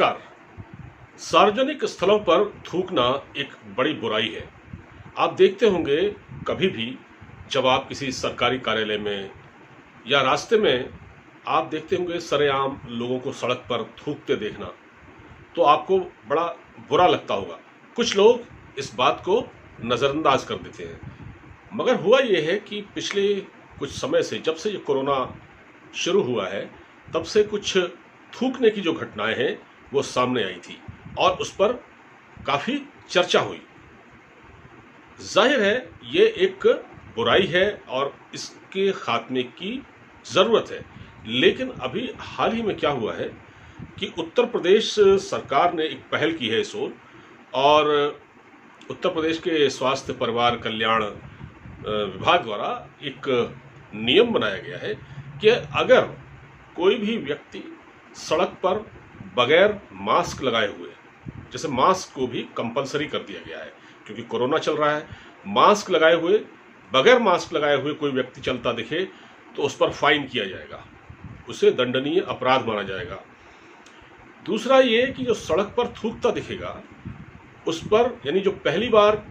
नमस्कार। सार्वजनिक स्थलों पर थूकना एक बड़ी बुराई है। आप देखते होंगे कभी भी जब आप किसी सरकारी कार्यालय में या रास्ते में आप देखते होंगे सरेआम लोगों को सड़क पर थूकते देखना, तो आपको बड़ा बुरा लगता होगा। कुछ लोग इस बात को नज़रअंदाज कर देते हैं, मगर हुआ ये है कि पिछले कुछ समय से, जब से ये कोरोना शुरू हुआ है, तब से कुछ थूकने की जो घटनाएं हैं वो सामने आई थी और उस पर काफ़ी चर्चा हुई। जाहिर है ये एक बुराई है और इसके खात्मे की ज़रूरत है। लेकिन अभी हाल ही में क्या हुआ है कि उत्तर प्रदेश सरकार ने एक पहल की है इस ओर, और उत्तर प्रदेश के स्वास्थ्य परिवार कल्याण विभाग द्वारा एक नियम बनाया गया है कि अगर कोई भी व्यक्ति सड़क पर बगैर मास्क लगाए हुए, जैसे मास्क को भी कंपलसरी कर दिया गया है क्योंकि कोरोना चल रहा है, मास्क लगाए हुए, बगैर मास्क लगाए हुए कोई व्यक्ति चलता दिखे तो उस पर फाइन किया जाएगा, उसे दंडनीय अपराध माना जाएगा। दूसरा ये कि जो सड़क पर थूकता दिखेगा उस पर, यानी जो पहली बार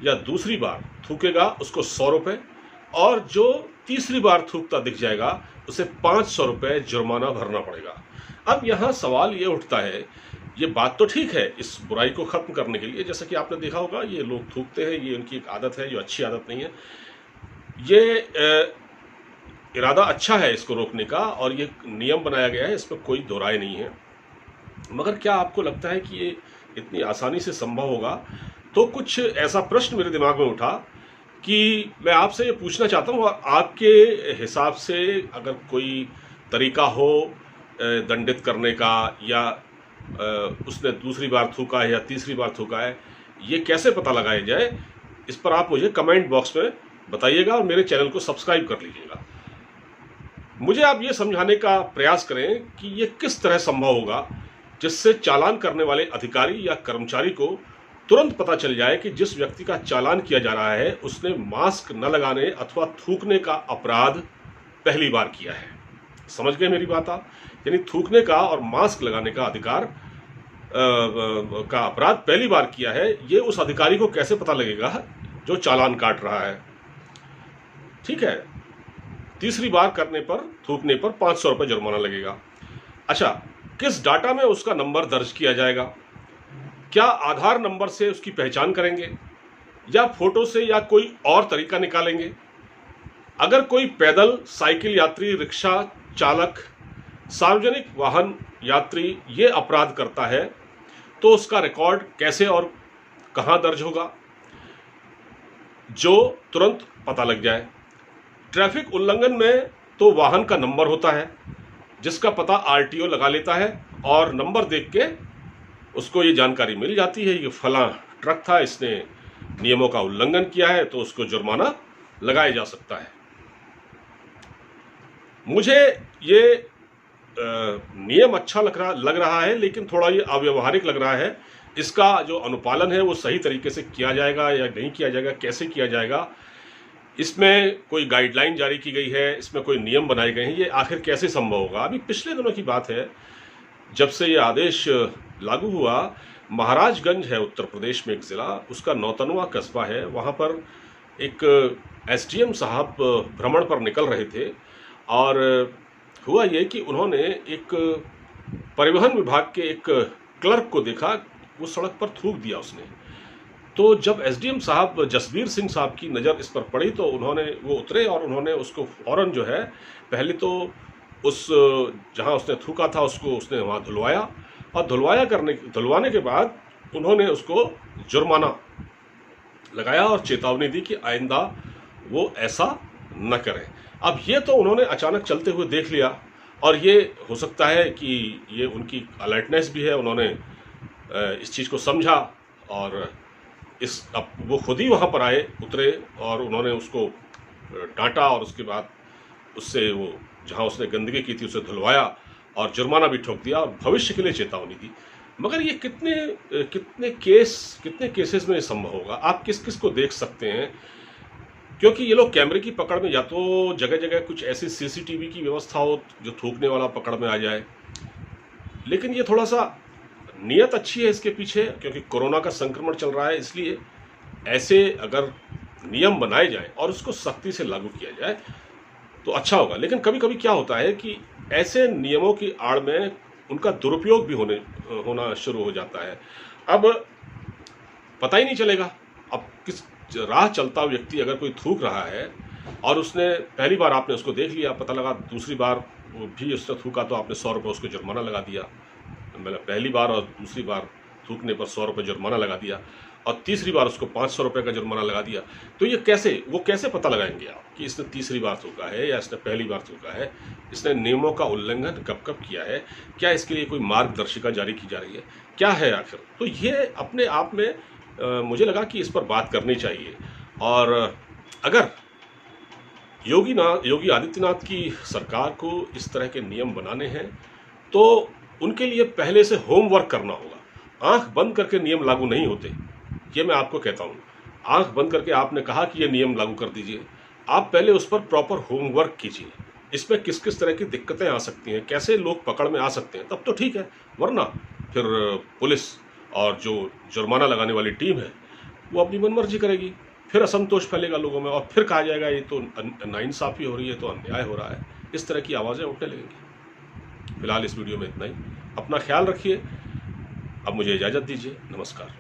या दूसरी बार थूकेगा उसको 100 रुपये, और जो तीसरी बार थूकता दिख जाएगा उसे 500 रुपये जुर्माना भरना पड़ेगा। अब यहाँ सवाल ये उठता है, ये बात तो ठीक है इस बुराई को ख़त्म करने के लिए, जैसा कि आपने देखा होगा ये लोग थूकते हैं, ये उनकी एक आदत है जो अच्छी आदत नहीं है। ये इरादा अच्छा है इसको रोकने का और ये नियम बनाया गया है, इस पर कोई दो राय नहीं है। मगर क्या आपको लगता है कि ये इतनी आसानी से संभव होगा? तो कुछ ऐसा प्रश्न मेरे दिमाग में उठा कि मैं आपसे ये पूछना चाहता हूँ, और आपके हिसाब से अगर कोई तरीका हो दंडित करने का, या उसने दूसरी बार थूका है या तीसरी बार थूका है, ये कैसे पता लगाया जाए, इस पर आप मुझे कमेंट बॉक्स में बताइएगा और मेरे चैनल को सब्सक्राइब कर लीजिएगा। मुझे आप ये समझाने का प्रयास करें कि ये किस तरह संभव होगा जिससे चालान करने वाले अधिकारी या कर्मचारी को तुरंत पता चल जाए कि जिस व्यक्ति का चालान किया जा रहा है उसने मास्क न लगाने अथवा थूकने का अपराध पहली बार किया है। समझ गए मेरी बात आप? यानी थूकने का और मास्क लगाने का अधिकार का अपराध पहली बार किया है, ये उस अधिकारी को कैसे पता लगेगा जो चालान काट रहा है? ठीक है, तीसरी बार करने पर, थूकने पर 500 रुपये जुर्माना लगेगा। अच्छा, किस डाटा में उसका नंबर दर्ज किया जाएगा? क्या आधार नंबर से उसकी पहचान करेंगे या फोटो से, या कोई और तरीका निकालेंगे? अगर कोई पैदल, साइकिल यात्री, रिक्शा चालक, सार्वजनिक वाहन यात्री ये अपराध करता है तो उसका रिकॉर्ड कैसे और कहां दर्ज होगा जो तुरंत पता लग जाए? ट्रैफिक उल्लंघन में तो वाहन का नंबर होता है जिसका पता आरटीओ लगा लेता है, और नंबर देख के उसको ये जानकारी मिल जाती है कि फलां ट्रक था, इसने नियमों का उल्लंघन किया है, तो उसको जुर्माना लगाया जा सकता है। मुझे ये नियम अच्छा लग रहा है, लेकिन थोड़ा ये अव्यवहारिक लग रहा है। इसका जो अनुपालन है वो सही तरीके से किया जाएगा या नहीं किया जाएगा, कैसे किया जाएगा, इसमें कोई गाइडलाइन जारी की गई है, इसमें कोई नियम बनाए गए हैं, ये आखिर कैसे संभव होगा? अभी पिछले दिनों की बात है, जब से ये आदेश लागू हुआ, महाराजगंज है उत्तर प्रदेश में एक ज़िला, उसका नौतनवा कस्बा है, वहाँ पर एक एसडीएम साहब भ्रमण पर निकल रहे थे, और हुआ ये कि उन्होंने एक परिवहन विभाग के एक क्लर्क को देखा, वो सड़क पर थूक दिया उसने। तो जब एसडीएम साहब जसबीर सिंह साहब की नज़र इस पर पड़ी तो वो उतरे और उन्होंने उसको फ़ौरन जो है, पहले तो उस जहाँ उसने थूका था उसको उसने वहाँ धुलवाया, और धुलवाने के बाद उन्होंने उसको जुर्माना लगाया और चेतावनी दी कि आइंदा वो ऐसा न करें। अब ये तो उन्होंने अचानक चलते हुए देख लिया, और ये हो सकता है कि ये उनकी अलर्टनेस भी है, उन्होंने इस चीज़ को समझा, और अब वो खुद ही वहाँ पर आए, उतरे, और उन्होंने उसको डांटा, और उसके बाद उससे वो जहाँ उसने गंदगी की थी उसे धुलवाया और जुर्माना भी ठोक दिया, और भविष्य के लिए चेतावनी दी। मगर ये कितने केसेस में ये संभव होगा? आप किस किस को देख सकते हैं? क्योंकि ये लोग कैमरे की पकड़ में, या तो जगह जगह कुछ ऐसी सीसीटीवी की व्यवस्था हो जो थूकने वाला पकड़ में आ जाए, लेकिन ये थोड़ा सा नीयत अच्छी है इसके पीछे, क्योंकि कोरोना का संक्रमण चल रहा है, इसलिए ऐसे अगर नियम बनाए जाएं और उसको सख्ती से लागू किया जाए तो अच्छा होगा। लेकिन कभी कभी क्या होता है कि ऐसे नियमों की आड़ में उनका दुरुपयोग भी होना शुरू हो जाता है। अब पता ही नहीं चलेगा। अब किस राह चलता व्यक्ति अगर कोई थूक रहा है और उसने पहली बार आपने उसको देख लिया, पता लगा दूसरी बार वो भी उसने थूका तो आपने 100 रुपये उसको जुर्माना लगा दिया। मतलब पहली बार और दूसरी बार थूकने पर 100 रुपये जुर्माना लगा दिया और तीसरी बार उसको 500 रुपये का जुर्माना लगा दिया। तो ये कैसे पता लगाएंगे आप कि इसने तीसरी बार थूका है या इसने पहली बार थूका है, इसने नियमों का उल्लंघन कब कब किया है, क्या इसके लिए कोई मार्गदर्शिका जारी की जा रही है, क्या है आखिर। तो ये अपने आप में मुझे लगा कि इस पर बात करनी चाहिए। और अगर योगी आदित्यनाथ की सरकार को इस तरह के नियम बनाने हैं तो उनके लिए पहले से होमवर्क करना होगा। आंख बंद करके नियम लागू नहीं होते, ये मैं आपको कहता हूँ। आंख बंद करके आपने कहा कि ये नियम लागू कर दीजिए, आप पहले उस पर प्रॉपर होमवर्क कीजिए, इसमें किस किस तरह की दिक्कतें आ सकती हैं, कैसे लोग पकड़ में आ सकते हैं, तब तो ठीक है। वरना फिर पुलिस और जो जुर्माना लगाने वाली टीम है वो अपनी मनमर्जी करेगी, फिर असंतोष फैलेगा लोगों में और फिर कहा जाएगा ये तो नाइंसाफ़ी हो रही है, तो अन्याय हो रहा है। इस तरह की आवाज़ें उठने लगेंगी। फिलहाल इस वीडियो में इतना ही। अपना ख्याल रखिए। अब मुझे इजाज़त दीजिए। नमस्कार।